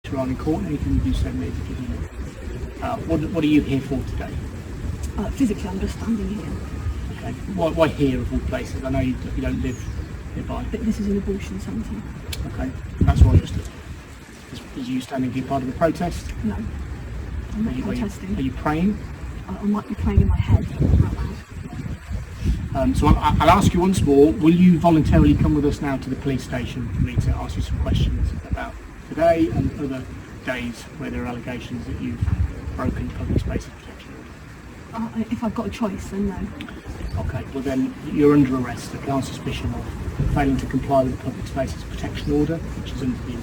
later on in court. Anything you do say may be given. What are you here for today? Physically, I'm just standing here. Okay. Why here of all places? I know you don't live nearby. But this is an abortion centre. Okay. That's why you're stood. Is you standing here part of the protest? No, I'm not protesting. Are you praying? I might be praying in my head out loud. So I'll ask you once more, will you voluntarily come with us now to the police station for me to ask you some questions about today and other days where there are allegations that you've broken public spaces protection order? If I've got a choice, then no. Okay, well then you're under arrest on suspicion of failing to comply with the Public Spaces Protection Order, which is under the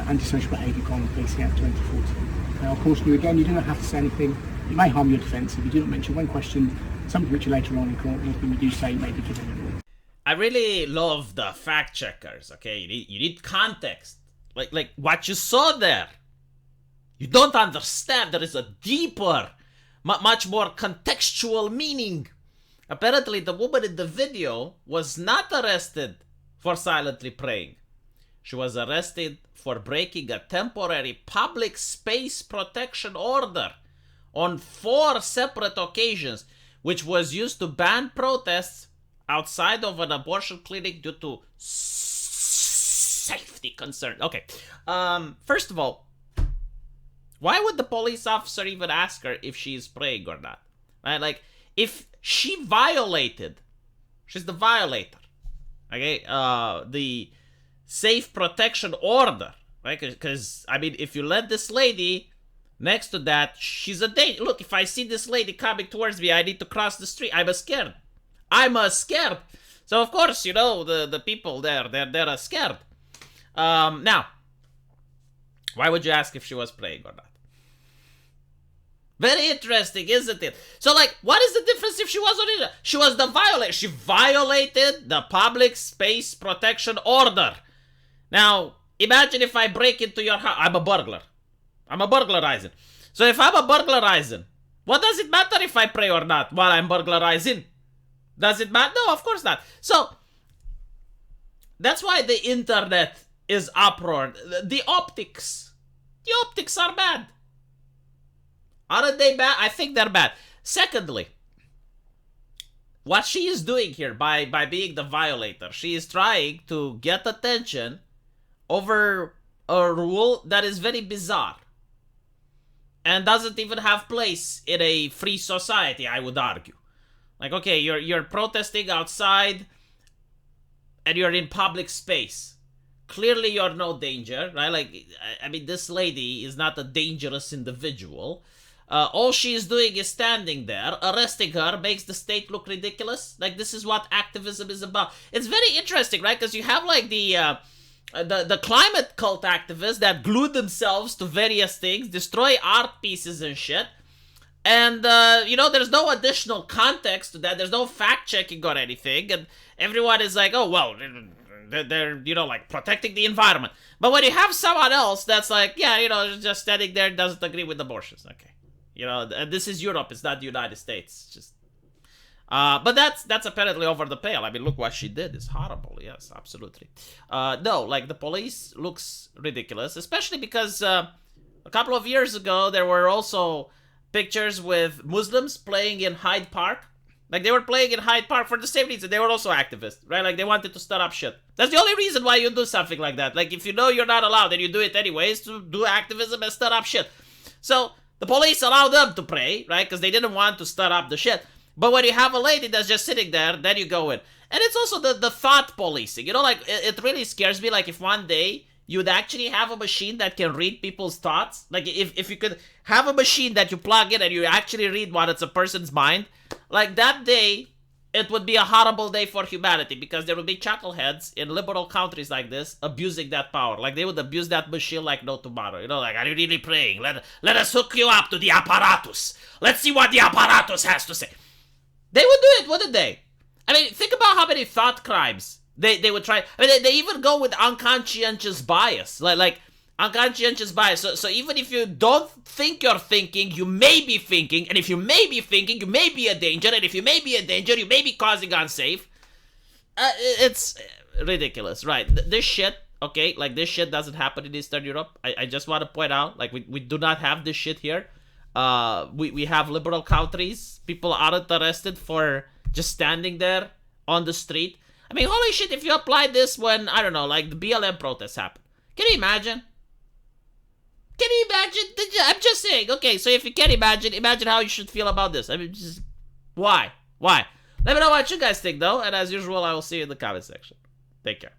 Antisocial Behaviour Crime and Policing Act 2014. Now, of course, you do not have to say anything. It may harm your defence if you do not mention when questioned something which later on in court, anything you do say may be given. I really love the fact checkers. Okay, you need context. Like what you saw there. You don't understand. There is a deeper, much more contextual meaning. Apparently, the woman in the video was not arrested for silently praying. She was arrested for breaking a temporary public space protection order on 4 separate occasions, which was used to ban protests outside of an abortion clinic due to safety concerns. Okay, first of all, why would the police officer even ask her if she is praying or not? Right? Like, if she violated, she's the violator. Okay, the safe protection order, right? Because, I mean, if you let this lady next to that, she's a danger. Look, if I see this lady coming towards me, I need to cross the street. I'm scared. So, of course, you know, the people there, they're scared. Now, why would you ask if she was praying or not? Very interesting, isn't it? So, like, what is the difference if she wasn't in it? She was the violator. She violated the public space protection order. Now, imagine if I break into your house. I'm a burglar. I'm a burglarizing. So if I'm a burglarizing, what does it matter if I pray or not while I'm burglarizing? Does it matter? No, of course not. So, that's why the internet is uproar. The optics are bad. Aren't they bad? I think they're bad. Secondly, what she is doing here by being the violator, she is trying to get attention over a rule that is very bizarre and doesn't even have place in a free society, I would argue. Like, okay, you're protesting outside and you're in public space. Clearly you're no danger, right? Like, I mean, this lady is not a dangerous individual. All she is doing is standing there. Arresting her makes the state look ridiculous. Like, this is what activism is about. It's very interesting, right? Because you have, like, the climate cult activists that glue themselves to various things, destroy art pieces and shit. And, you know, there's no additional context to that. There's no fact-checking or anything. And everyone is like, oh, well, they're, you know, like, protecting the environment. But when you have someone else that's like, yeah, you know, just standing there, doesn't agree with abortions. Okay. You know, and this is Europe. It's not the United States. It's just... but that's apparently over the pale. I mean, look what she did. It's horrible. Yes, absolutely. No, like, the police looks ridiculous, especially because a couple of years ago, there were also pictures with Muslims playing in Hyde Park. Like, they were playing in Hyde Park for the same reason. They were also activists, right? Like, they wanted to stir up shit. That's the only reason why you do something like that. Like, if you know you're not allowed and you do it anyways, to do activism and stir up shit. So, the police allowed them to pray, right? Because they didn't want to stir up the shit. But when you have a lady that's just sitting there, then you go in. And it's also the thought policing. You know, like, it really scares me. Like, if one day you'd actually have a machine that can read people's thoughts. Like, if you could have a machine that you plug in and you actually read what it's a person's mind. Like, that day, it would be a horrible day for humanity. Because there would be chuckleheads in liberal countries like this abusing that power. Like, they would abuse that machine like no tomorrow. You know, like, are you really praying? Let us hook you up to the apparatus. Let's see what the apparatus has to say. They would do it, wouldn't they? I mean, think about how many thought crimes they would try. I mean, they even go with unconscientious bias. Like unconscientious bias. So even if you don't think you're thinking, you may be thinking. And if you may be thinking, you may be a danger. And if you may be a danger, you may be causing unsafe. It's ridiculous, right? This shit okay? Like, this shit doesn't happen in Eastern Europe. I just want to point out, like, we do not have this shit here. We have liberal countries. People aren't arrested for just standing there on the street. I mean, holy shit, if you apply this when, I don't know, like, the BLM protests happen. Can you imagine? Can you imagine? I'm just saying. Okay, so if you can't imagine how you should feel about this. I mean, just... Why? Why? Let me know what you guys think, though. And as usual, I will see you in the comment section. Take care.